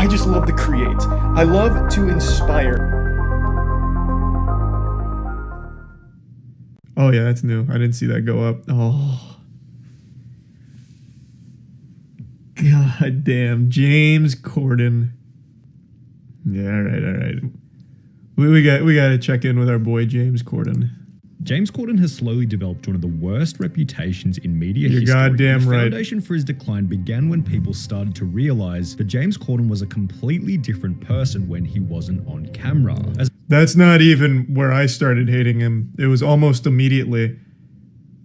I just love to create. I love to inspire. Oh yeah, that's new. I didn't see that go up. Oh. God damn. James Corden. Yeah, all right. We got to check in with our boy James Corden. James Corden has slowly developed one of the worst reputations in media history. You're goddamn right. The foundation for his decline began when people started to realize that James Corden was a completely different person when he wasn't on camera. That's not even where I started hating him. It was almost immediately.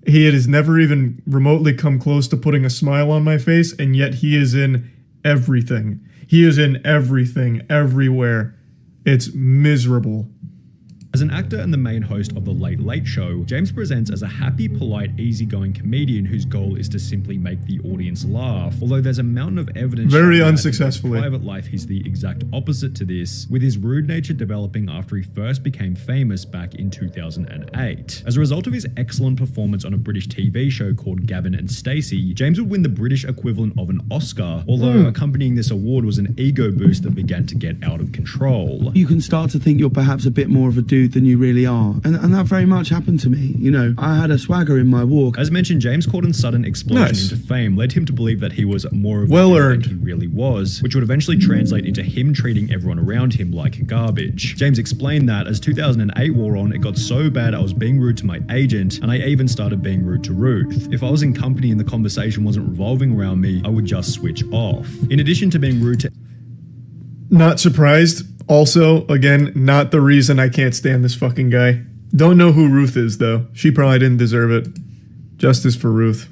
He has never even remotely come close to putting a smile on my face, and yet he is in everything. He is in everything, everywhere. It's miserable. As an actor and the main host of The Late Late Show, James presents as a happy, polite, easygoing comedian whose goal is to simply make the audience laugh. Although there's a mountain of evidence very unsuccessfully. In private life, he's the exact opposite to this, with his rude nature developing after he first became famous back in 2008. As a result of his excellent performance on a British TV show called Gavin and Stacey, James would win the British equivalent of an Oscar, although accompanying this award was an ego boost that began to get out of control. You can start to think you're perhaps a bit more of a dude than you really are. And that very much happened to me. You know, I had a swagger in my walk. As mentioned, James Corden's sudden explosion into fame led him to believe that he was more of a well-earned than he really was, which would eventually translate into him treating everyone around him like garbage. James explained that as 2008 wore on, it got so bad I was being rude to my agent, and I even started being rude to Ruth. If I was in company and the conversation wasn't revolving around me, I would just switch off. In addition to being rude to... Not surprised. Also, again, not the reason I can't stand this fucking guy. Don't know who Ruth is, though. She probably didn't deserve it. Justice for Ruth.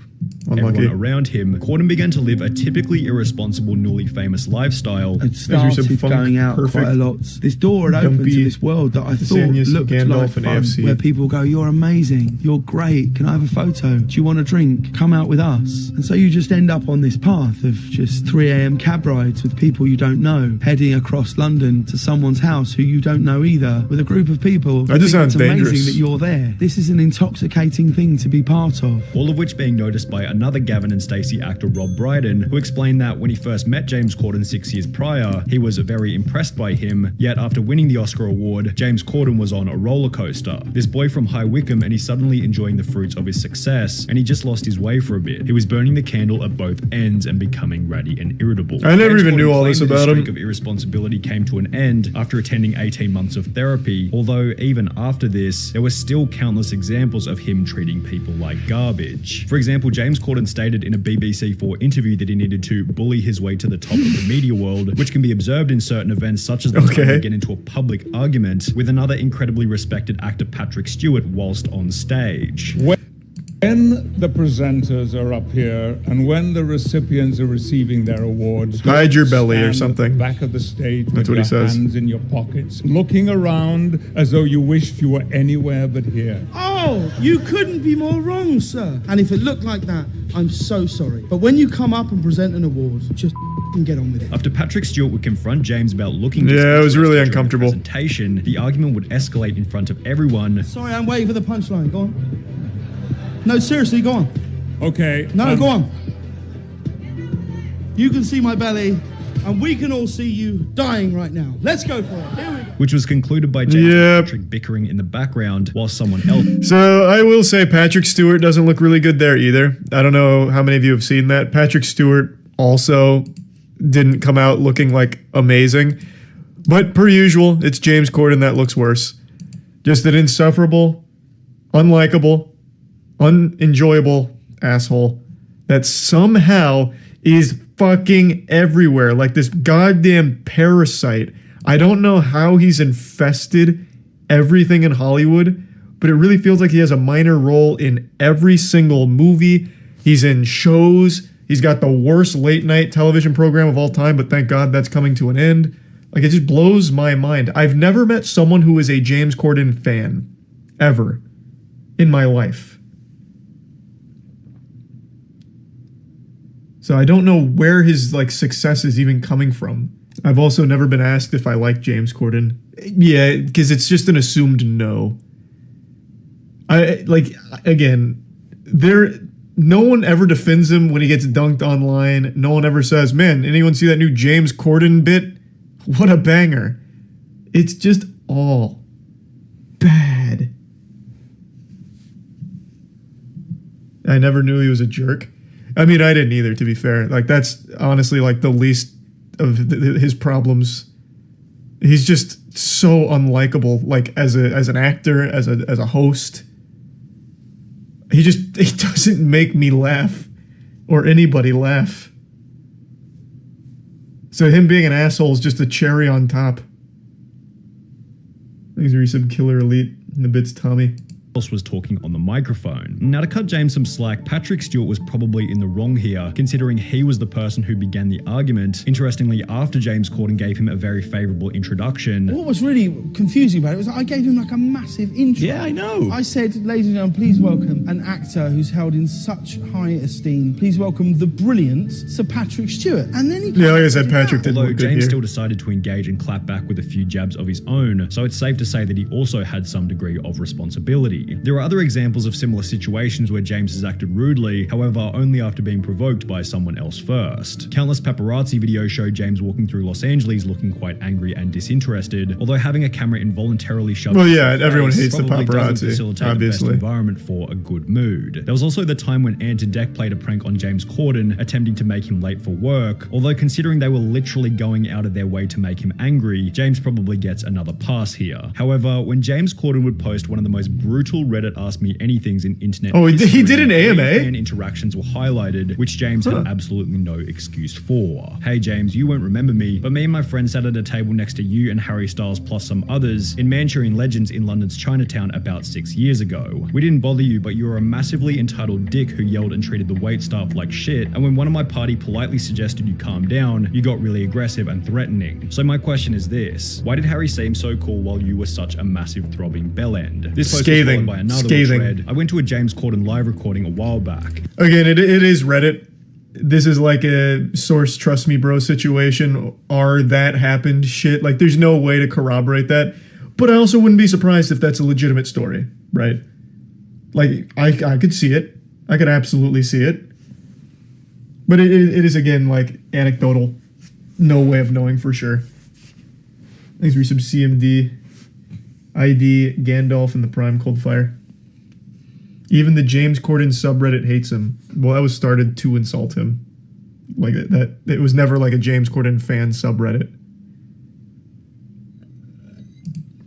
Unlucky. Everyone around him, Corden began to live a typically irresponsible, newly famous lifestyle. I'd started going out quite a lot. This door had opened to this world that I thought looked like fun, where people go, you're amazing, you're great, can I have a photo? Do you want a drink? Come out with us. And so you just end up on this path of just 3 a.m. cab rides with people you don't know, heading across London to someone's house who you don't know either, with a group of people. That just sounds dangerous. It's amazing that you're there. This is an intoxicating thing to be part of. All of which being noticed by another Gavin and Stacey actor, Rob Brydon, who explained that when he first met James Corden 6 years prior, he was very impressed by him, yet after winning the Oscar award, James Corden was on a roller coaster. This boy from High Wycombe, and he's suddenly enjoying the fruits of his success, and he just lost his way for a bit. He was burning the candle at both ends and becoming ratty and irritable. I never even knew all this about him. His streak of irresponsibility came to an end after attending 18 months of therapy, although even after this, there were still countless examples of him treating people like garbage. For example, James Corden stated in a BBC4 interview that he needed to bully his way to the top of the media world, which can be observed in certain events such as the time to get into a public argument with another incredibly respected actor, Patrick Stewart, whilst on stage. When the presenters are up here and when the recipients are receiving their awards, hide your belly or something. At the back of the stage That's with what your he says. hands in your pockets, looking around as though you wished you were anywhere but here. Oh, you couldn't be more wrong, sir. And if it looked like that, I'm so sorry. But when you come up and present an award, just get on with it. After Patrick Stewart would confront James about looking it was really uncomfortable. Presentation, the argument would escalate in front of everyone. Sorry, I'm waiting for the punchline. Go on. No, seriously, go on. Okay. No, go on. You can see my belly, and we can all see you dying right now. Let's go for it. Here we go. Which was concluded by James and Patrick bickering in the background while someone else. So I will say Patrick Stewart doesn't look really good there either. I don't know how many of you have seen that. Patrick Stewart also didn't come out looking like amazing. But per usual, it's James Corden that looks worse. Just an insufferable, unlikable, unenjoyable asshole that somehow is fucking everywhere like this goddamn parasite. I don't know how he's infested everything in Hollywood, but it really feels like he has a minor role in every single movie. He's in shows. He's got the worst late night television program of all time, but thank God that's coming to an end. Like, it just blows my mind. I've never met someone who is a James Corden fan ever in my life. So I don't know where his success is even coming from. I've also never been asked if I like James Corden. Yeah, because it's just an assumed no. No one ever defends him when he gets dunked online. No one ever says, man, anyone see that new James Corden bit? What a banger. It's just all bad. I never knew he was a jerk. I mean, I didn't either, to be fair. Like, that's honestly like the least of his problems. He's just so unlikable, like as an actor, as a host. He doesn't make me laugh or anybody laugh. So him being an asshole is just a cherry on top. Thanks for some Killer Elite in the bits, Tommy. Was talking on the microphone. Now, to cut James some slack, Patrick Stewart was probably in the wrong here, considering he was the person who began the argument. Interestingly, after James Corden gave him a very favourable introduction. What was really confusing about it was I gave him like a massive intro. Yeah, I know. I said, ladies and gentlemen, please welcome an actor who's held in such high esteem. Please welcome the brilliant Sir Patrick Stewart. And then he like I said, Patrick didn't Although look good James here. still decided to engage and clap back with a few jabs of his own, so it's safe to say that he also had some degree of responsibility. There are other examples of similar situations where James has acted rudely, however, only after being provoked by someone else first. Countless paparazzi videos show James walking through Los Angeles looking quite angry and disinterested, although having a camera involuntarily shoved Well, in yeah, his everyone face hates the probably doesn't paparazzi, facilitate obviously. the best environment for a good mood. There was also the time when Ant and Dec played a prank on James Corden, attempting to make him late for work, although considering they were literally going out of their way to make him angry, James probably gets another pass here. However, when James Corden would post one of the most brutal Reddit Ask Me Anythings in internet history, he did an AMA? fan interactions were highlighted, which James had absolutely no excuse for. Hey James, you won't remember me, but me and my friend sat at a table next to you and Harry Styles plus some others in Manchurian Legends in London's Chinatown about 6 years ago. We didn't bother you, but you were a massively entitled dick who yelled and treated the wait staff like shit, and when one of my party politely suggested you calm down, you got really aggressive and threatening. So my question is this: why did Harry seem so cool while you were such a massive throbbing bellend? This post was followed by another which read, I went to a James Corden live recording a while back. Again, it is Reddit. This is like a source trust me bro situation. That happened shit. Like, there's no way to corroborate that. But I also wouldn't be surprised if that's a legitimate story, right? Like, I could see it. I could absolutely see it. But it is, again, like, anecdotal. No way of knowing for sure. Thanks for some CMD. ID, Gandalf, and the Prime Cold Fire. Even the James Corden subreddit hates him. Well, that was started to insult him. Like that. It was never like a James Corden fan subreddit.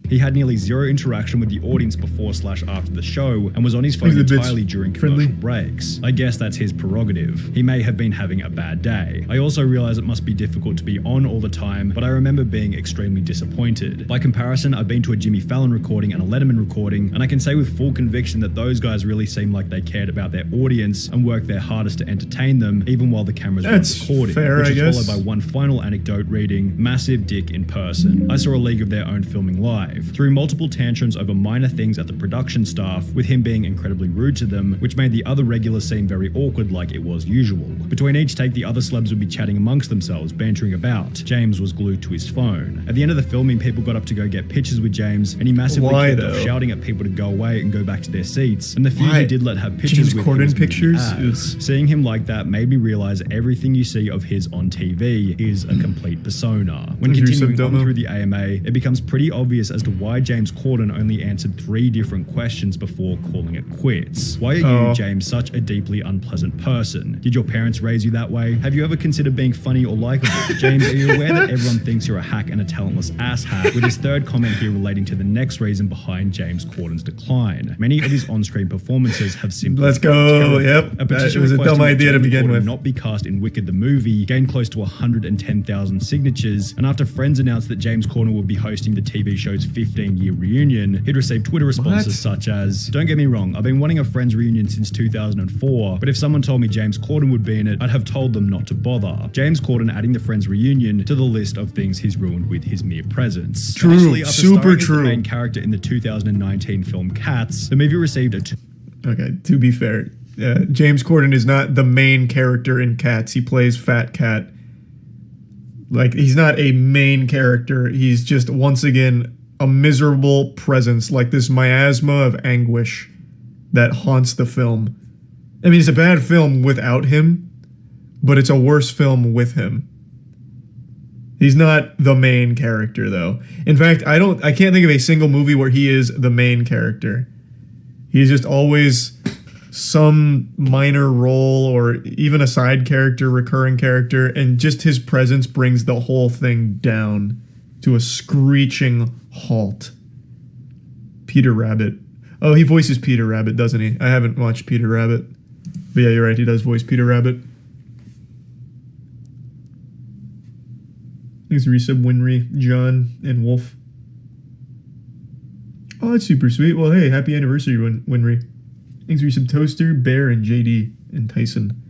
He had nearly zero interaction with the audience before/after the show and was on his phone entirely during commercial breaks. I guess that's his prerogative. He may have been having a bad day. I also realize it must be difficult to be on all the time, but I remember being extremely disappointed. By comparison, I've been to a Jimmy Fallon recording and a Letterman recording, and I can say with full conviction that those guys really seem like they cared about their audience and worked their hardest to entertain them, even while the cameras weren't recording. Fair, which I is guess. followed by one final anecdote reading, massive dick in person. I saw a League of Their Own filming live. Through multiple tantrums over minor things at the production staff, with him being incredibly rude to them, which made the other regulars seem very awkward like it was usual. Between each take, the other celebs would be chatting amongst themselves, bantering about. James was glued to his phone. At the end of the filming, people got up to go get pictures with James, and he massively kept off shouting at people to go away and go back to their seats, and the few he did let have pictures James with Corden him pictures? Seeing him like that made me realize everything you see of his on TV is a complete persona. When continuing on through the AMA, it becomes pretty obvious as to why James Corden only answered 3 different questions before calling it quits. Why are you, James, such a deeply unpleasant person? Did your parents raise you that way? Have you ever considered being funny or likable? James, are you aware that everyone thinks you're a hack and a talentless asshat? With his third comment here relating to the next reason behind James Corden's decline. Many of his on-screen performances have simply... Let's go, yep. That was a dumb idea to begin with. ...not be cast in Wicked the movie, gained close to 110,000 signatures, and after Friends announced that James Corden would be hosting the TV show's 15-year reunion, he'd received Twitter responses such as, don't get me wrong, I've been wanting a Friends reunion since 2004, but if someone told me James Corden would be in it, I'd have told them not to bother. James Corden adding the Friends reunion to the list of things he's ruined with his mere presence. True, Initially, after super starring as true. the main character in the 2019 film Cats, the movie received a... Okay, to be fair, James Corden is not the main character in Cats. He plays Fat Cat. Like, he's not a main character. He's just, once again, a miserable presence, like this miasma of anguish that haunts the film. I mean, it's a bad film without him, but it's a worse film with him. He's not the main character, though. In fact, I can't think of a single movie where he is the main character. He's just always some minor role or even a side character, recurring character, and just his presence brings the whole thing down to a screeching halt. Peter Rabbit. Oh, he voices Peter Rabbit, doesn't he? I haven't watched Peter Rabbit. But yeah, you're right, he does voice Peter Rabbit. Thanks, Resub, Winry, John, and Wolf. Oh, that's super sweet. Well, hey, happy anniversary, Winry. Thanks, Resub, Toaster, Bear, and JD, and Tyson.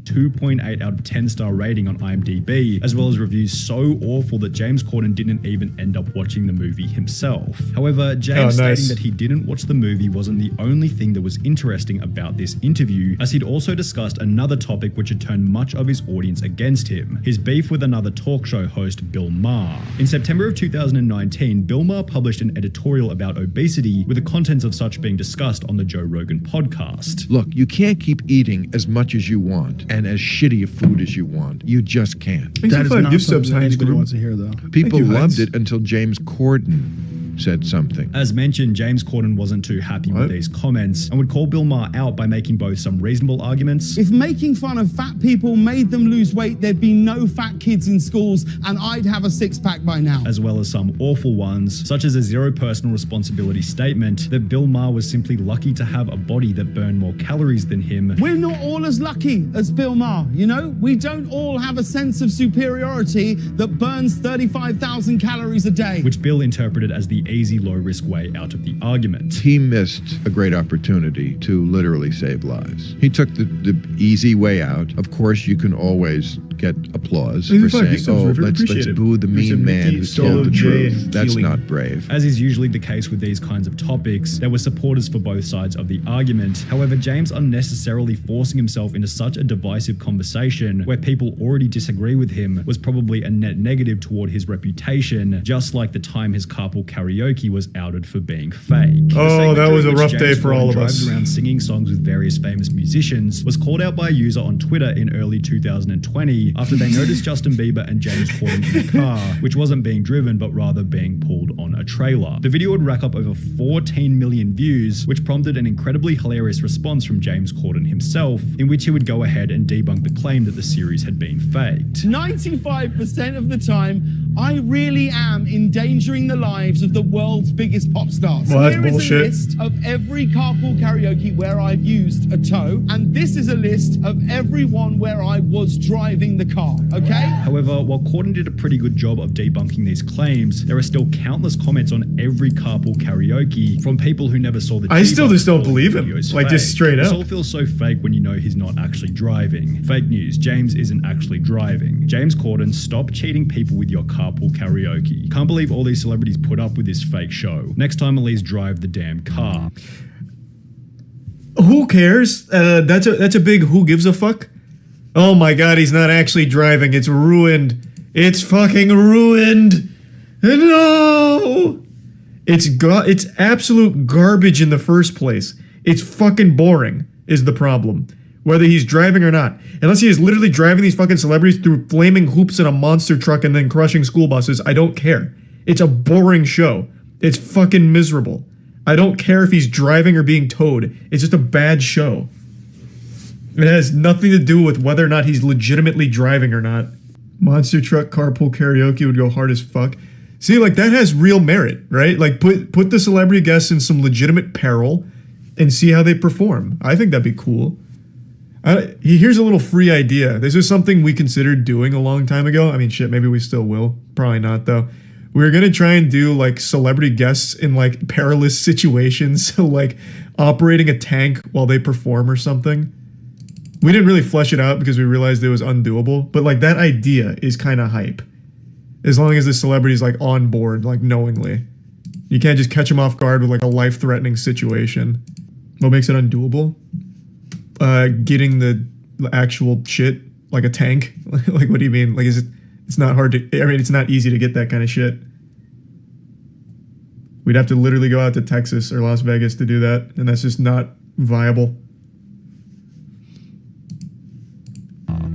2.8 out of 10 star rating on IMDb, as well as reviews so awful that James Corden didn't even end up watching the movie himself. However, James stating that he didn't watch the movie wasn't the only thing that was interesting about this interview, as he'd also discussed another topic which had turned much of his audience against him, his beef with another talk show host, Bill Maher. In September of 2019, Bill Maher published an editorial about obesity, with the contents of such being discussed on the Joe Rogan podcast. Look, you can't keep eating as much as you want and as shitty a food as you want. You just can't. That is not something that anybody wants to hear, though. People loved it until James Corden said something. As mentioned, James Corden wasn't too happy with these comments and would call Bill Maher out by making both some reasonable arguments. If making fun of fat people made them lose weight, there'd be no fat kids in schools and I'd have a six-pack by now. As well as some awful ones, such as a zero personal responsibility statement that Bill Maher was simply lucky to have a body that burned more calories than him. We're not all as lucky as Bill Maher, you know? We don't all have a sense of superiority that burns 35,000 calories a day. Which Bill interpreted as the easy, low-risk way out of the argument. He missed a great opportunity to literally save lives. He took the easy way out. Of course, you can always get applause for saying, oh, let's boo the mean man who told the truth. That's not brave. As is usually the case with these kinds of topics, there were supporters for both sides of the argument. However, James unnecessarily forcing himself into such a divisive conversation where people already disagree with him was probably a net negative toward his reputation, just like the time his carpool karaoke was outed for being fake. Oh, that was a rough day for all of us. Drives around singing songs with various famous musicians was called out by a user on Twitter in early 2020 after they noticed Justin Bieber and James Corden in a car, which wasn't being driven but rather being pulled on a trailer. The video would rack up over 14 million views, which prompted an incredibly hilarious response from James Corden himself, in which he would go ahead and debunk the claim that the series had been faked. 95% of the time, I really am endangering the lives of the world's biggest pop stars. Well, that's Here bullshit. is a list of every carpool karaoke where I've used a tow, and this is a list of every one where I was driving the car, okay? However, while Corden did a pretty good job of debunking these claims, there are still countless comments on every carpool karaoke from people who never saw the I still just don't debunk believe him. videos Like, just fake. straight This up. all feels so fake when you know he's not actually driving. Fake news, James isn't actually driving. James Corden, stop cheating people with your carpool karaoke. Can't believe all these celebrities put up with this fake show. Next time, at least drive the damn car. Who cares? That's a big who gives a fuck. Oh my god, he's not actually driving. It's ruined. It's fucking ruined. No! It's absolute garbage in the first place. It's fucking boring is the problem. Whether he's driving or not. Unless he is literally driving these fucking celebrities through flaming hoops in a monster truck and then crushing school buses, I don't care. It's a boring show. It's fucking miserable. I don't care if he's driving or being towed. It's just a bad show. It has nothing to do with whether or not he's legitimately driving or not. Monster truck carpool karaoke would go hard as fuck. See, like, that has real merit, right? Like, put the celebrity guests in some legitimate peril and see how they perform. I think that'd be cool. Here's a little free idea. This is something we considered doing a long time ago. I mean, shit, maybe we still will. Probably not, though. We were going to try and do, like, celebrity guests in, like, perilous situations. So, like, operating a tank while they perform or something. We didn't really flesh it out because we realized it was undoable. But, like, that idea is kind of hype. As long as the celebrity's, like, on board, like, knowingly. You can't just catch them off guard with, like, a life-threatening situation. What makes it undoable? Getting the actual shit, like a tank. Like, what do you mean? Like, it's not hard to, I mean, it's not easy to get that kind of shit. We'd have to literally go out to Texas or Las Vegas to do that, and that's just not viable.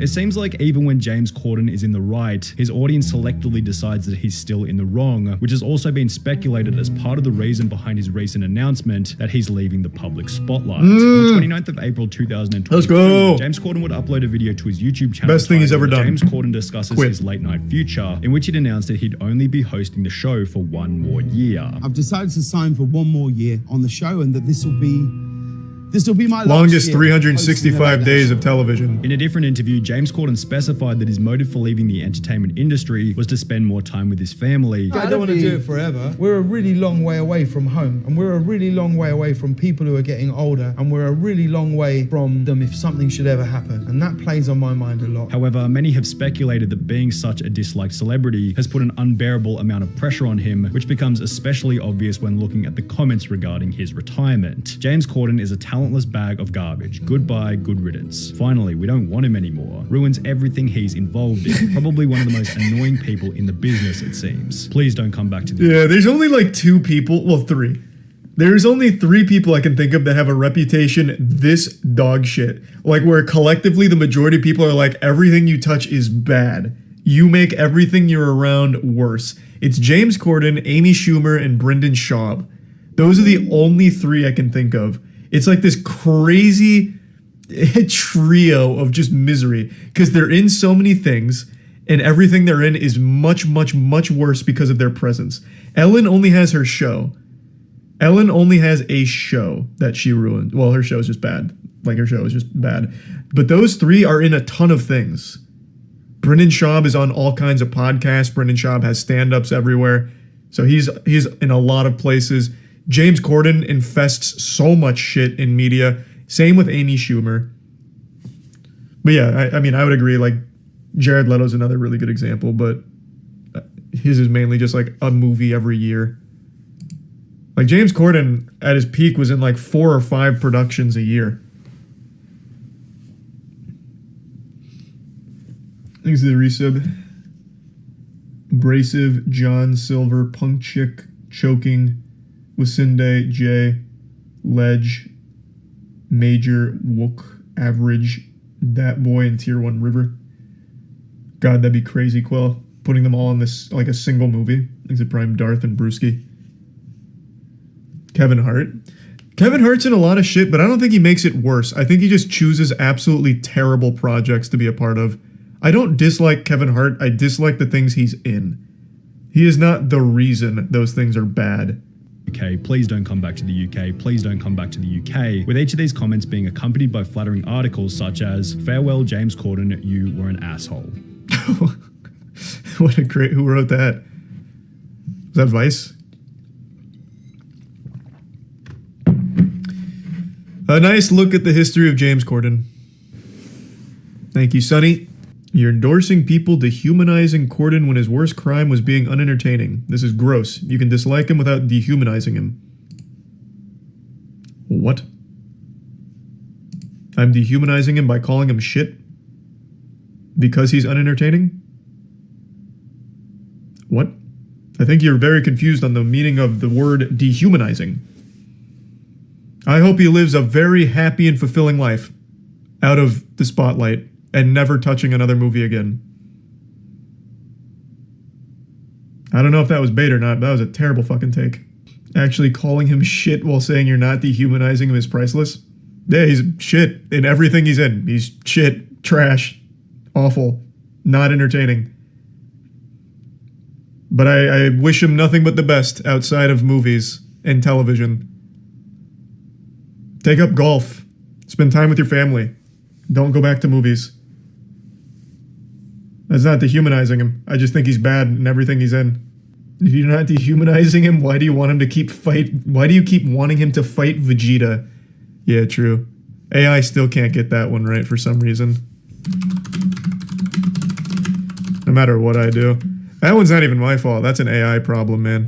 It seems like even when James Corden is in the right, his audience selectively decides that he's still in the wrong, which has also been speculated as part of the reason behind his recent announcement that he's leaving the public spotlight. On the 29th of April 2022, let's go. James Corden would upload a video to his YouTube channel. Best thing he's ever done. James Corden discusses his late night future, in which he'd announced that he'd only be hosting the show for 1 more year. I've decided to sign for 1 more year on the show, and that this will be my longest 365 days of television. In a different interview, James Corden specified that his motive for leaving the entertainment industry was to spend more time with his family. I don't want to do it forever. We're a really long way away from home, and we're a really long way away from people who are getting older, and we're a really long way from them if something should ever happen, and that plays on my mind a lot. However, many have speculated that being such a disliked celebrity has put an unbearable amount of pressure on him, which becomes especially obvious when looking at the comments regarding his retirement. James Corden is a talentless bag of garbage. Goodbye, good riddance. Finally, we don't want him anymore. Ruins everything he's involved in. Probably one of the most annoying people in the business, it seems. Please don't come back to this. Yeah, there's only like 2 people, well 3. There's only 3 people I can think of that have a reputation this dog shit. Like where collectively the majority of people are like, everything you touch is bad. You make everything you're around worse. It's James Corden, Amy Schumer, and Brendan Schaub. Those are the only 3 I can think of. It's like this crazy trio of just misery because they're in so many things and everything they're in is much, much, much worse because of their presence. Ellen only has her show. Ellen only has a show that she ruined. Well, her show is just bad. Like her show is just bad. But those 3 are in a ton of things. Brendan Schaub is on all kinds of podcasts. Brendan Schaub has stand-ups everywhere. So he's in a lot of places. James Corden infests so much shit in media. Same with Amy Schumer. But yeah, I mean, I would agree. Like, Jared Leto's another really good example, but his is mainly just like a movie every year. Like, James Corden at his peak was in like 4 or 5 productions a year. Thanks to the resub. Abrasive, John Silver, Punk Chick, Choking, Wasinde, J, Ledge, Major, Wook, Average, That Boy, and Tier 1 River. God, that'd be crazy, Quill. Putting them all in this, like a single movie. Except Prime Darth and Brewski. Kevin Hart. Kevin Hart's in a lot of shit, but I don't think he makes it worse. I think he just chooses absolutely terrible projects to be a part of. I don't dislike Kevin Hart. I dislike the things he's in. He is not the reason those things are bad. UK, please don't come back to the UK, please don't come back to the UK, with each of these comments being accompanied by flattering articles such as, farewell James Corden, you were an asshole. What a great, who wrote that? Was that Vice? A nice look at the history of James Corden. Thank you, Sonny. You're endorsing people dehumanizing Corden when his worst crime was being unentertaining. This is gross. You can dislike him without dehumanizing him. What? I'm dehumanizing him by calling him shit? Because he's unentertaining? What? I think you're very confused on the meaning of the word dehumanizing. I hope he lives a very happy and fulfilling life out of the spotlight and never touching another movie again. I don't know if that was bait or not, but that was a terrible fucking take. Actually calling him shit while saying you're not dehumanizing him is priceless. Yeah, he's shit in everything he's in. He's shit, trash, awful, not entertaining. But I wish him nothing but the best outside of movies and television. Take up golf. Spend time with your family. Don't go back to movies. That's not dehumanizing him. I just think he's bad in everything he's in. If you're not dehumanizing him, why do you want him to why do you keep wanting him to fight Vegeta? Yeah, true. AI still can't get that one right for some reason. No matter what I do. That one's not even my fault. That's an AI problem, man.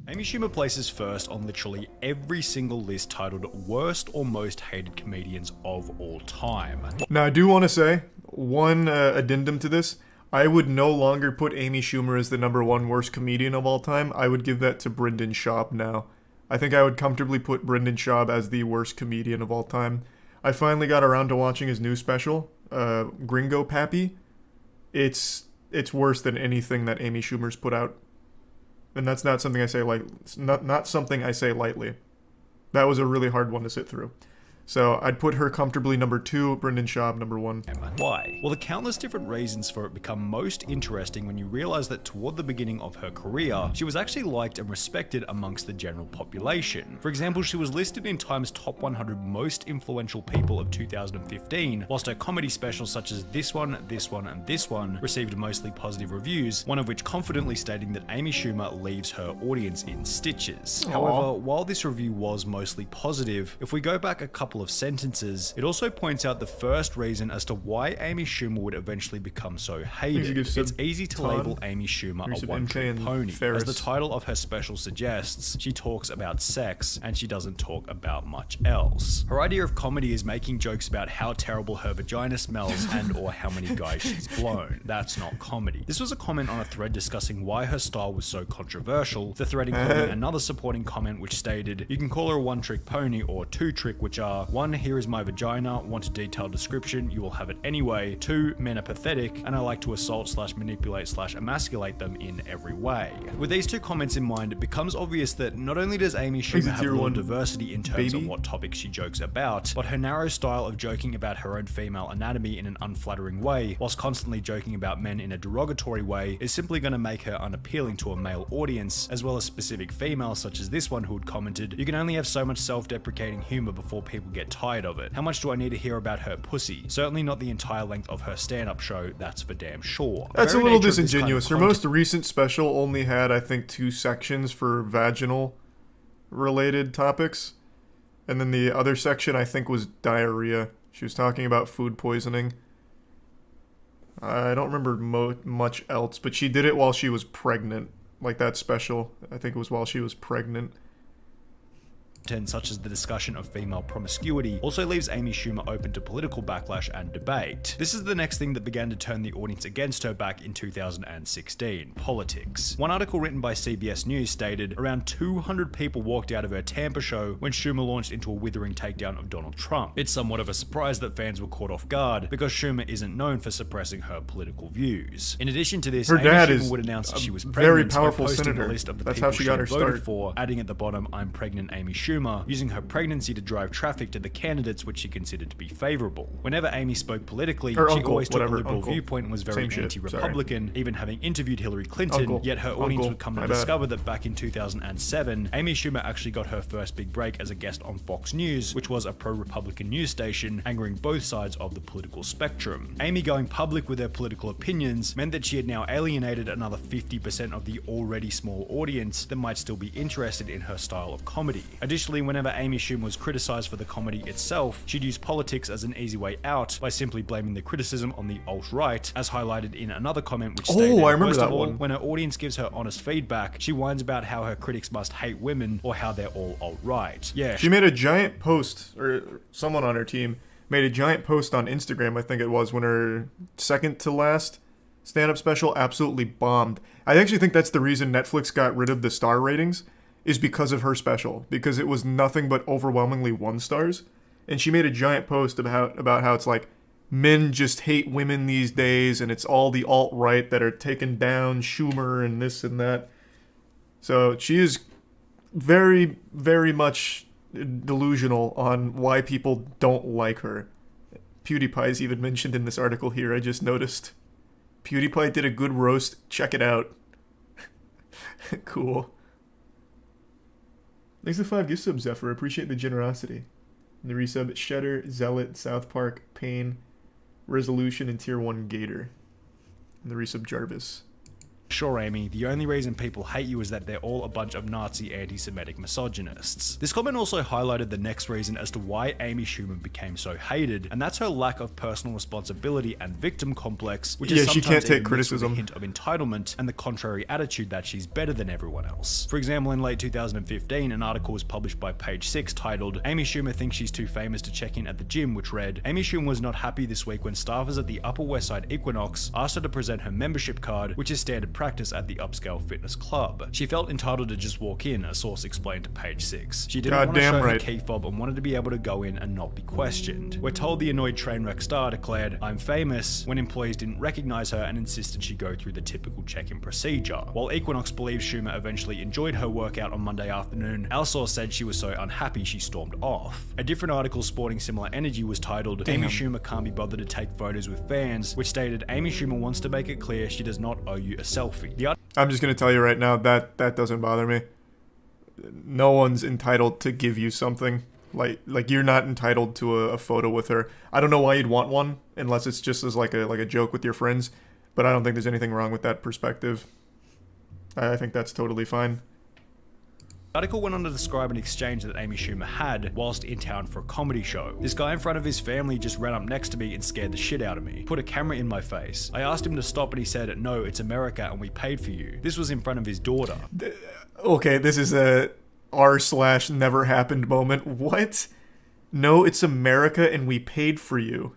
Amy Schumer places first on literally every single list titled Worst or Most Hated Comedians of All Time. Now, I do want to say, one addendum to this. I would no longer put Amy Schumer as the #1 worst comedian of all time. I would give that to Brendan Schaub now. I think I would comfortably put Brendan Schaub as the worst comedian of all time. I finally got around to watching his new special, Gringo Pappy, it's worse than anything that Amy Schumer's put out. And that's not something I say not something I say lightly. That was a really hard one to sit through. So I'd put her comfortably number 2, Brendan Schaub number 1. Why? Well, the countless different reasons for it become most interesting when you realize that toward the beginning of her career, she was actually liked and respected amongst the general population. For example, she was listed in Time's top 100 most influential people of 2015, whilst her comedy specials such as this one, and this one received mostly positive reviews, one of which confidently stating that Amy Schumer leaves her audience in stitches. Aww. However, while this review was mostly positive, if we go back a couple of sentences, it also points out the first reason as to why Amy Schumer would eventually become so hated. It's easy to label Amy Schumer a one-trick pony. As the title of her special suggests, she talks about sex and she doesn't talk about much else. Her idea of comedy is making jokes about how terrible her vagina smells and or how many guys she's blown. That's not comedy. This was a comment on a thread discussing why her style was so controversial, the thread including another supporting comment which stated, you can call her a one-trick pony or two-trick, which are 1, here is my vagina, want a detailed description, you will have it anyway. 2, men are pathetic, and I like to assault / manipulate / emasculate them in every way. With these two comments in mind, it becomes obvious that not only does Amy Schumer have a lot of diversity in terms of what topics she jokes about, but her narrow style of joking about her own female anatomy in an unflattering way, whilst constantly joking about men in a derogatory way, is simply going to make her unappealing to a male audience, as well as specific females such as this one who had commented, you can only have so much self-deprecating humor before people get tired of it. How much do I need to hear about her pussy? Certainly not the entire length of her stand-up show, that's for damn sure. That's a little disingenuous. Her most recent special only had, I think, 2 sections for vaginal related topics. And then the other section, I think, was diarrhea. She was talking about food poisoning. I don't remember much else, but she did it while she was pregnant. Like that special, I think it was while she was pregnant. Such as the discussion of female promiscuity, also leaves Amy Schumer open to political backlash and debate. This is the next thing that began to turn the audience against her back in 2016, politics. One article written by CBS News stated, around 200 people walked out of her Tampa show when Schumer launched into a withering takedown of Donald Trump. It's somewhat of a surprise that fans were caught off guard, because Schumer isn't known for suppressing her political views. In addition to this, her dad Amy Schumer would announce that she was pregnant, very powerful by posting senator. the list of the That's people how she got her voted start. for, adding at the bottom, I'm pregnant Amy Schumer, using her pregnancy to drive traffic to the candidates which she considered to be favorable. Whenever Amy spoke politically, she always took a liberal viewpoint and was very anti-Republican, even having interviewed Hillary Clinton, yet her audience would come to discover that back in 2007, Amy Schumer actually got her first big break as a guest on Fox News, which was a pro-Republican news station, angering both sides of the political spectrum. Amy going public with her political opinions meant that she had now alienated another 50% of the already small audience that might still be interested in her style of comedy. Additionally, whenever Amy Schumer was criticized for the comedy itself, she'd use politics as an easy way out by simply blaming the criticism on the alt-right, as highlighted in another comment which stated, I remember most that of all, one. when her audience gives her honest feedback, she whines about how her critics must hate women or how they're all alt-right. Yeah, she made a giant post, or someone on her team made a giant post on Instagram, I think it was, when her second to last stand-up special absolutely bombed. I actually think that's the reason Netflix got rid of the star ratings, is because of her special, because it was nothing but overwhelmingly 1 stars. And she made a giant post about how it's like men just hate women these days, and it's all the alt-right that are taking down Schumer and this and that. So she is very, very much delusional on why people don't like her. PewDiePie is even mentioned in this article here, I just noticed. PewDiePie did a good roast, check it out. Cool. Thanks for 5 gift subs, Zephyr. Appreciate the generosity. And the resub, Shedder, Zealot, South Park, Pain, Resolution, and Tier 1 Gator. And the resub, Jarvis. Sure, Amy, the only reason people hate you is that they're all a bunch of Nazi anti-Semitic misogynists. This comment also highlighted the next reason as to why Amy Schumer became so hated, and that's her lack of personal responsibility and victim complex, which is sometimes she can't take even mixed with criticism. a hint of entitlement and the contrary attitude that she's better than everyone else. For example, in late 2015, an article was published by Page 6 titled, Amy Schumer thinks she's too famous to check in at the gym, which read, Amy Schumer was not happy this week when staffers at the Upper West Side Equinox asked her to present her membership card, which is standard practice at the upscale fitness club. She felt entitled to just walk in, a source explained to Page 6. She didn't want to show her key fob and wanted to be able to go in and not be questioned. We're told the annoyed Trainwreck star declared, "I'm famous," when employees didn't recognize her and insisted she go through the typical check-in procedure. While Equinox believes Schumer eventually enjoyed her workout on Monday afternoon, our source said she was so unhappy she stormed off. A different article sporting similar energy was titled, "Amy Schumer can't be bothered to take photos with fans," which stated, "Amy Schumer wants to make it clear she does not owe you a selfie." I'm just going to tell you right now that doesn't bother me. No one's entitled to give you something. Like you're not entitled to a photo with her. I don't know why you'd want one unless it's just as like a joke with your friends, but I don't think there's anything wrong with that perspective. I think that's totally fine. The article went on to describe an exchange that Amy Schumer had whilst in town for a comedy show. "This guy in front of his family just ran up next to me and scared the shit out of me. Put a camera in my face. I asked him to stop and he said, 'No, it's America and we paid for you.' This was in front of his daughter." Okay, this is a r/never happened moment. What? "No, it's America and we paid for you."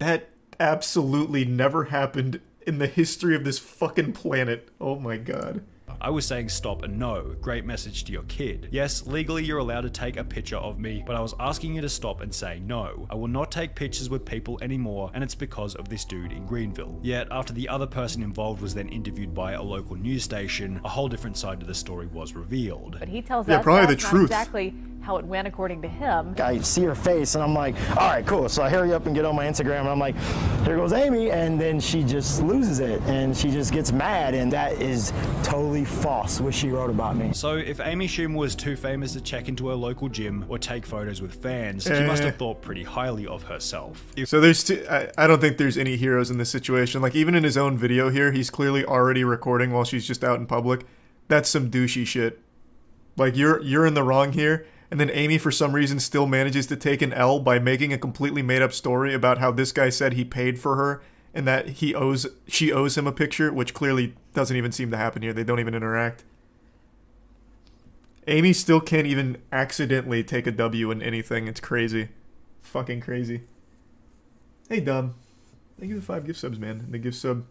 That absolutely never happened in the history of this fucking planet. Oh my god. I was saying stop and no. Great message to your kid. Yes, legally you're allowed to take a picture of me, but I was asking you to stop and say no. I will not take pictures with people anymore, and it's because of this dude in Greenville. Yet, after the other person involved was then interviewed by a local news station, a whole different side to the story was revealed. But he tells us probably that's the truth. not exactly how it went according to him. I see her face and I'm like, all right, cool. So I hurry up and get on my Instagram and I'm like, here goes Amy, and then she just loses it and she just gets mad, and that is totally false what she wrote about me. So if Amy Schumer was too famous to check into her local gym or take photos with fans, she must have thought pretty highly of herself. So there's I don't think there's any heroes in this situation. Like, even in his own video here, he's clearly already recording while she's just out in public. That's some douchey shit. Like, you're in the wrong here. And then Amy, for some reason, still manages to take an L by making a completely made-up story about how this guy said he paid for her and that she owes him a picture, which clearly doesn't even seem to happen here. They don't even interact. Amy still can't even accidentally take a W in anything. It's crazy. Fucking crazy. Hey, Dom. Thank you for the 5 gift subs, man. And the gift sub,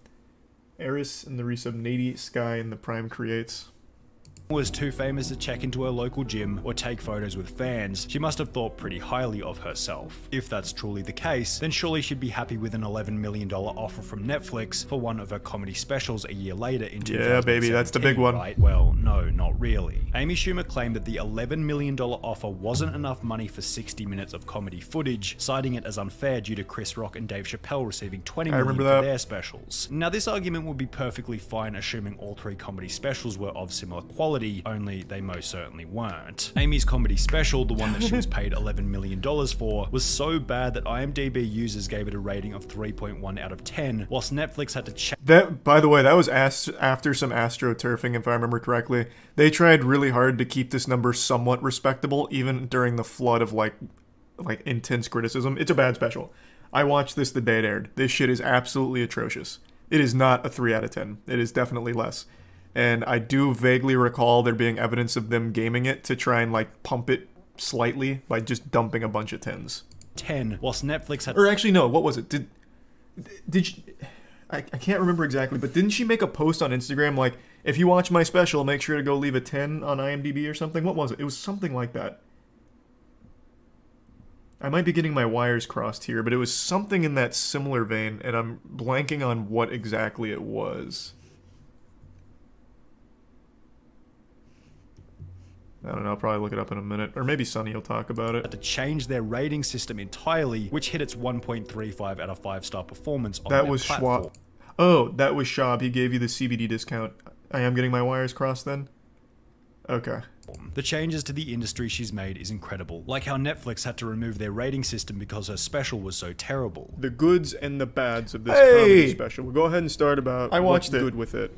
Eris, and the resub, Nady, Sky, and the Prime Creates. Was too famous to check into her local gym or take photos with fans, she must have thought pretty highly of herself. If that's truly the case, then surely she'd be happy with an $11 million offer from Netflix for one of her comedy specials a year later in 2017. Yeah, baby, that's the big one. Right? Well, no, not really. Amy Schumer claimed that the $11 million offer wasn't enough money for 60 minutes of comedy footage, citing it as unfair due to Chris Rock and Dave Chappelle receiving $20 million for their specials. Now, this argument would be perfectly fine assuming all 3 comedy specials were of similar quality, only they most certainly weren't. Amy's comedy special, the one that she was paid $11 million for, was so bad that IMDb users gave it a rating of 3.1 out of 10, whilst Netflix had to check. That, by the way, that was after some astroturfing, if I remember correctly. They tried really hard to keep this number somewhat respectable, even during the flood of like intense criticism. It's a bad special. I watched this the day it aired. This shit is absolutely atrocious. It is not a 3 out of 10. It is definitely less. And I do vaguely recall there being evidence of them gaming it to try and like pump it slightly by just dumping a bunch of 10s. 10, whilst Netflix had. Or actually, no. What was it? Did she, I can't remember exactly, but didn't she make a post on Instagram like, if you watch my special, make sure to go leave a 10 on IMDb or something? What was it? It was something like that. I might be getting my wires crossed here, but it was something in that similar vein, and I'm blanking on what exactly it was. I don't know, I'll probably look it up in a minute. Or maybe Sonny will talk about it. To change their rating system entirely, which hit its 1.35 out of 5-star performance on that their was platform. Schwab. Oh, that was Schwab. He gave you the CBD discount. I am getting my wires crossed then? Okay. The changes to the industry she's made is incredible. Like how Netflix had to remove their rating system because her special was so terrible. The goods and the bads of this comedy special. We'll go ahead and start about I watched what's it. good with it.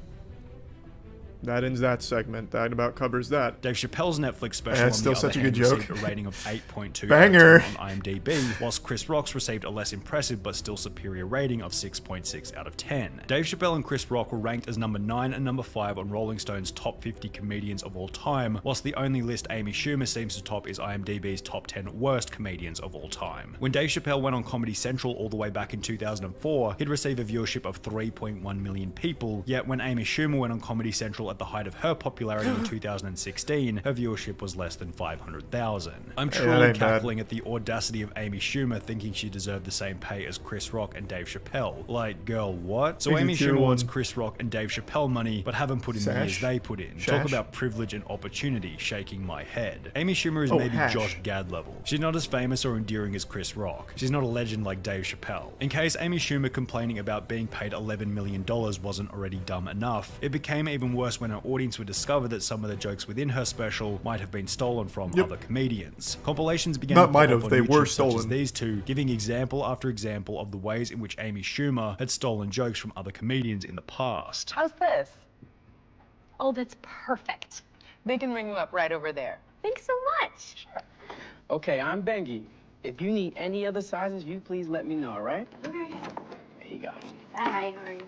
that ends that segment. That about covers that. Dave Chappelle's Netflix special That's on still the such other a good hand joke. received a rating of 8.2 Banger. on IMDb, whilst Chris Rock's received a less impressive but still superior rating of 6.6 out of 10. Dave Chappelle and Chris Rock were ranked as number 9 and number 5 on Rolling Stone's top 50 comedians of all time, whilst the only list Amy Schumer seems to top is IMDb's top 10 worst comedians of all time. When Dave Chappelle went on Comedy Central all the way back in 2004, he'd receive a viewership of 3.1 million people, yet when Amy Schumer went on Comedy Central at the height of her popularity in 2016, her viewership was less than 500,000. I'm truly cackling at the audacity of Amy Schumer thinking she deserved the same pay as Chris Rock and Dave Chappelle. Like, girl, what? So Amy Schumer wants Chris Rock and Dave Chappelle money, but haven't put in the years they put in. Talk about privilege and opportunity, shaking my head. Amy Schumer is maybe Josh Gad level. She's not as famous or endearing as Chris Rock. She's not a legend like Dave Chappelle. In case Amy Schumer complaining about being paid $11 million wasn't already dumb enough, it became even worse when her audience would discover that some of the jokes within her special might have been stolen from other comedians. Compilations began to pop up on YouTube such as these two, giving example after example of the ways in which Amy Schumer had stolen jokes from other comedians in the past. How's this? Oh, that's perfect. They can ring you up right over there. Thanks so much. Sure. Okay, I'm Bengi. If you need any other sizes, you please let me know, all right? Okay. There you go. Hi, how are you?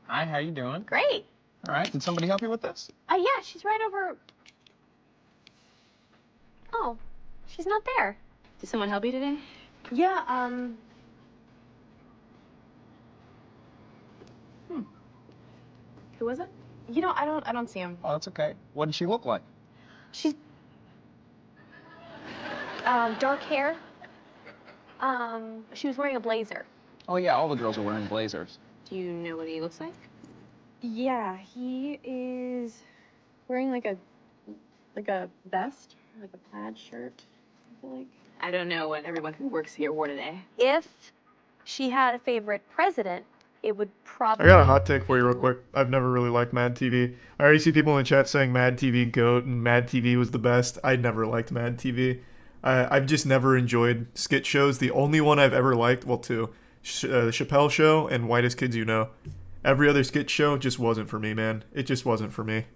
Hi, how you doing? Great. All right, did somebody help you with this? Yeah, she's right over... Oh, she's not there. Did someone help you today? Yeah, Who was it? You know, I don't see him. Oh, that's okay. What did she look like? She's... dark hair. She was wearing a blazer. Oh, yeah, all the girls are wearing blazers. Do you know what he looks like? Yeah, he is wearing like a vest, like a plaid shirt, I feel like. I don't know what everyone who works here wore today. If she had a favorite president, it would probably... I got a hot take for you real quick. I've never really liked Mad TV. I already see people in the chat saying Mad TV GOAT and Mad TV was the best. I never liked Mad TV. I've just never enjoyed skit shows. The only one I've ever liked, well, two, the Chappelle Show and Whitest Kids You Know. Every other skit show just wasn't for me, man. It just wasn't for me.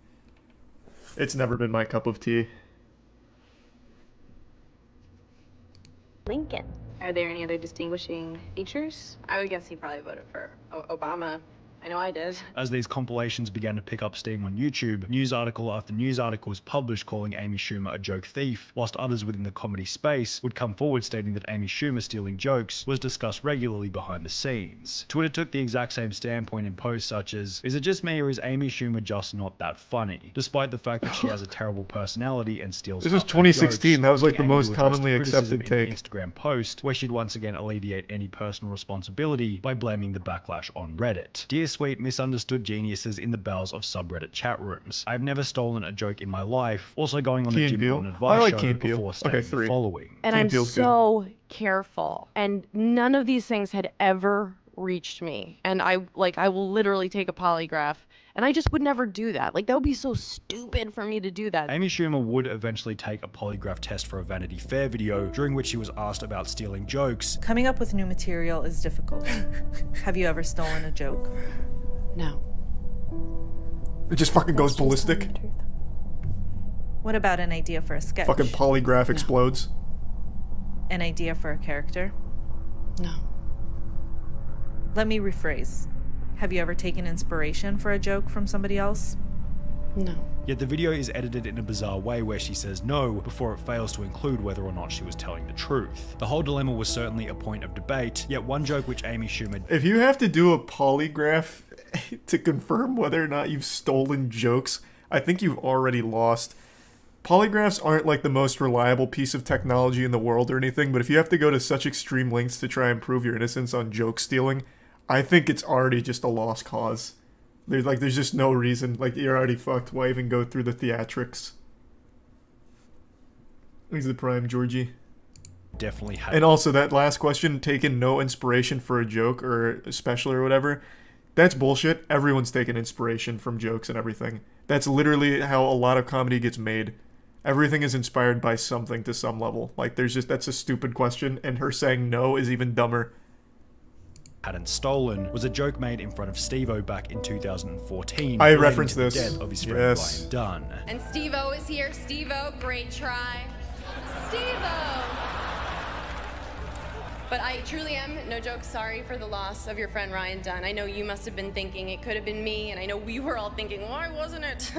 It's never been my cup of tea. Lincoln. Are there any other distinguishing features? I would guess he probably voted for Obama. I know I did. As these compilations began to pick up steam on YouTube, news article after news article was published calling Amy Schumer a joke thief, whilst others within the comedy space would come forward stating that Amy Schumer stealing jokes was discussed regularly behind the scenes. Twitter took the exact same standpoint in posts such as, "Is it just me or is Amy Schumer just not that funny?" Despite the fact that she has a terrible personality and steals This was up 2016, jokes, that was like the Amy most would commonly post criticism accepted take. in an Instagram post where she'd once again alleviate any personal responsibility by blaming the backlash on Reddit. Dear sweet misunderstood geniuses in the bowels of subreddit chat rooms. I've never stolen a joke in my life. Also going on the Jim Gordon advice show before stating the following. And I'm so careful. And none of these things had ever reached me. And I will literally take a polygraph. And I just would never do that. Like, that would be so stupid for me to do that. Amy Schumer would eventually take a polygraph test for a Vanity Fair video, during which she was asked about stealing jokes. Coming up with new material is difficult. Have you ever stolen a joke? No. It just fucking goes ballistic. What about an idea for a sketch? Fucking polygraph explodes. An idea for a character? No. Let me rephrase. Have you ever taken inspiration for a joke from somebody else? No. Yet the video is edited in a bizarre way where she says no before it fails to include whether or not she was telling the truth. The whole dilemma was certainly a point of debate, yet one joke which Amy Schumer... If you have to do a polygraph to confirm whether or not you've stolen jokes, I think you've already lost. Polygraphs aren't like the most reliable piece of technology in the world or anything, but if you have to go to such extreme lengths to try and prove your innocence on joke stealing, I think it's already just a lost cause. There's just no reason. Like, you're already fucked. Why even go through the theatrics? Thanks the prime, Georgie. Definitely had. And also, that last question, taking no inspiration for a joke or a special or whatever, that's bullshit. Everyone's taking inspiration from jokes and everything. That's literally how a lot of comedy gets made. Everything is inspired by something to some level. Like, that's a stupid question, and her saying no is even dumber. hadn't stolen was a joke made in front of Steve-O back in 2014. I relating referenced to the this. death of his friend Ryan Dunn. And Steve-O is here. Steve-O, great try. Steve-O! But I truly am, no joke, sorry for the loss of your friend Ryan Dunn. I know you must have been thinking it could have been me, and I know we were all thinking, why wasn't it?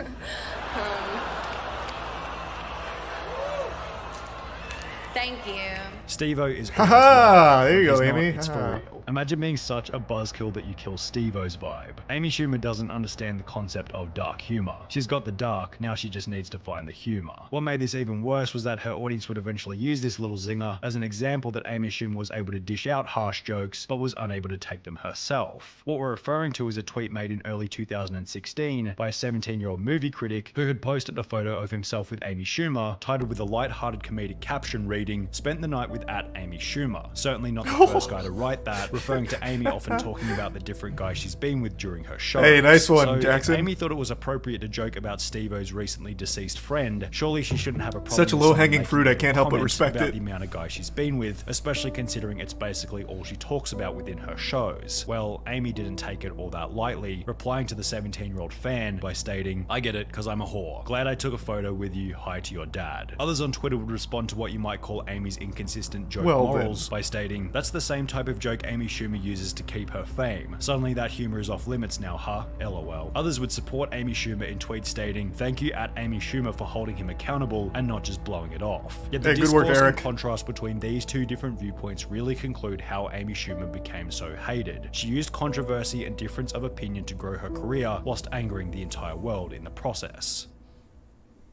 Thank you. Steve-O is haha, there you go, not, Amy. It's for real. Imagine being such a buzzkill that you kill Steve-O's vibe. Amy Schumer doesn't understand the concept of dark humor. She's got the dark, now she just needs to find the humor. What made this even worse was that her audience would eventually use this little zinger as an example that Amy Schumer was able to dish out harsh jokes, but was unable to take them herself. What we're referring to is a tweet made in early 2016 by a 17-year-old movie critic who had posted a photo of himself with Amy Schumer, titled with a light-hearted comedic caption reading, "Spent the night with @Amy Schumer." Certainly not the first guy to write that, referring to Amy often talking about the different guys she's been with during her shows. Hey, nice one, so Jackson. If Amy thought it was appropriate to joke about Steve-O's recently deceased friend, surely she shouldn't have a problem. Such a with someone low-hanging making fruit, I can't help but comments respect about it. the amount of guys she's been with, especially considering it's basically all she talks about within her shows. Well, Amy didn't take it all that lightly, replying to the 17-year-old fan by stating, "I get it, cause I'm a whore. Glad I took a photo with you, hi to your dad." Others on Twitter would respond to what you might call Amy's inconsistent joke morals by stating, "That's the same type of joke Amy Schumer uses to keep her fame. Suddenly that humor is off limits now, huh? LOL." Others would support Amy Schumer in tweets stating, "Thank you @Amy Schumer for holding him accountable and not just blowing it off." Yet the Hey, good work, discourse Eric. and contrast between these two different viewpoints really conclude how Amy Schumer became so hated. She used controversy and difference of opinion to grow her career, whilst angering the entire world in the process.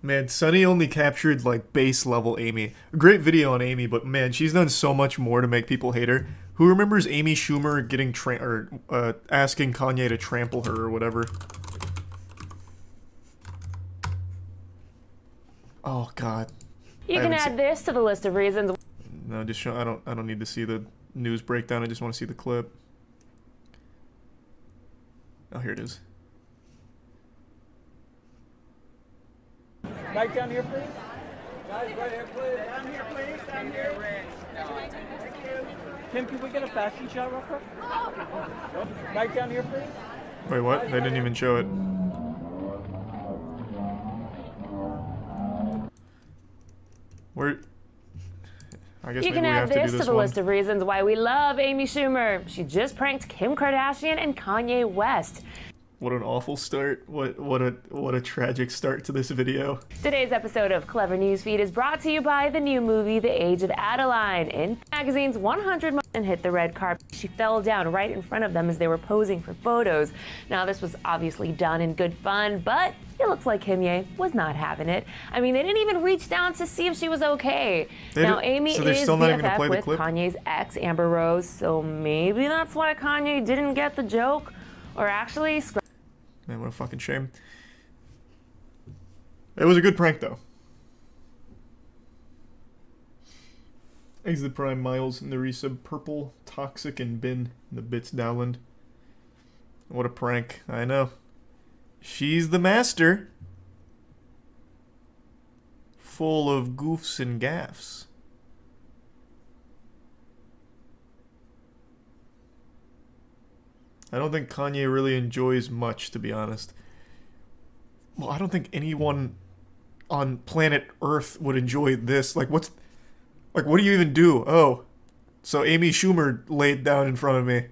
Man, Sunny only captured like base level Amy. Great video on Amy, but man, she's done so much more to make people hate her. Who remembers Amy Schumer getting asking Kanye to trample her or whatever? Oh God. You can add this to the list of reasons. No, just show. I don't need to see the news breakdown. I just want to see the clip. Oh, here it is. Right down here, please. Guys, right here, please. Down here, please. Down here. Thank you. Kim, can we get a fashion shot real quick? Right down here, please. Wait, what? They didn't even show it. Where? I guess You maybe can we add have to do this to this the one. list of reasons why we love Amy Schumer. She just pranked Kim Kardashian and Kanye West. What an awful start. What a tragic start to this video. Today's episode of Clever Newsfeed is brought to you by the new movie The Age of Adeline. In Magazine's 100 Most and hit the red carpet. She fell down right in front of them as they were posing for photos. Now this was obviously done in good fun, but it looks like Kimye was not having it. I mean, they didn't even reach down to see if she was okay. Now Amy so they're is still not even gonna BFF play the with clip? Kanye's ex, Amber Rose, so maybe that's why Kanye didn't get the joke. Or actually, Man, what a fucking shame. It was a good prank, though. Exit Prime Miles in the resub Purple, Toxic, and Bin in the Bits Dowland. What a prank. I know. She's the master. Full of goofs and gaffs. I don't think Kanye really enjoys much, to be honest. Well, I don't think anyone on planet Earth would enjoy this. Like, what do you even do? Oh, so Amy Schumer laid down in front of me.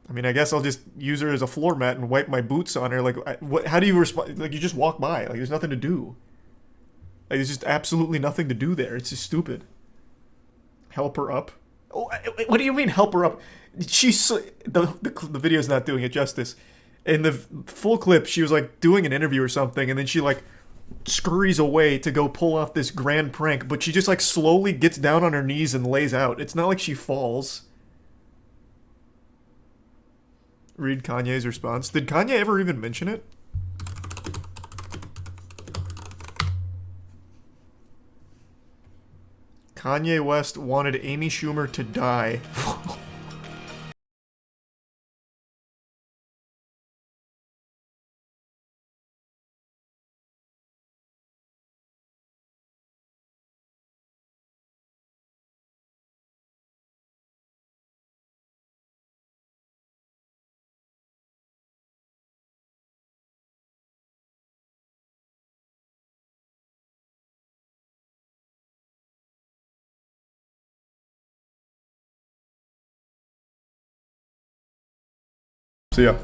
I mean, I guess I'll just use her as a floor mat and wipe my boots on her. Like, how do you respond? Like, you just walk by. Like, there's nothing to do. Like, there's just absolutely nothing to do there. It's just stupid. Help her up? Oh, what do you mean help her up? She's the video's not doing it justice. In the full clip, she was like doing an interview or something, and then she like scurries away to go pull off this grand prank, but she just like slowly gets down on her knees and lays out. It's not like she falls. Read Kanye's response. Did Kanye ever even mention it? Kanye West wanted Amy Schumer to die. See ya.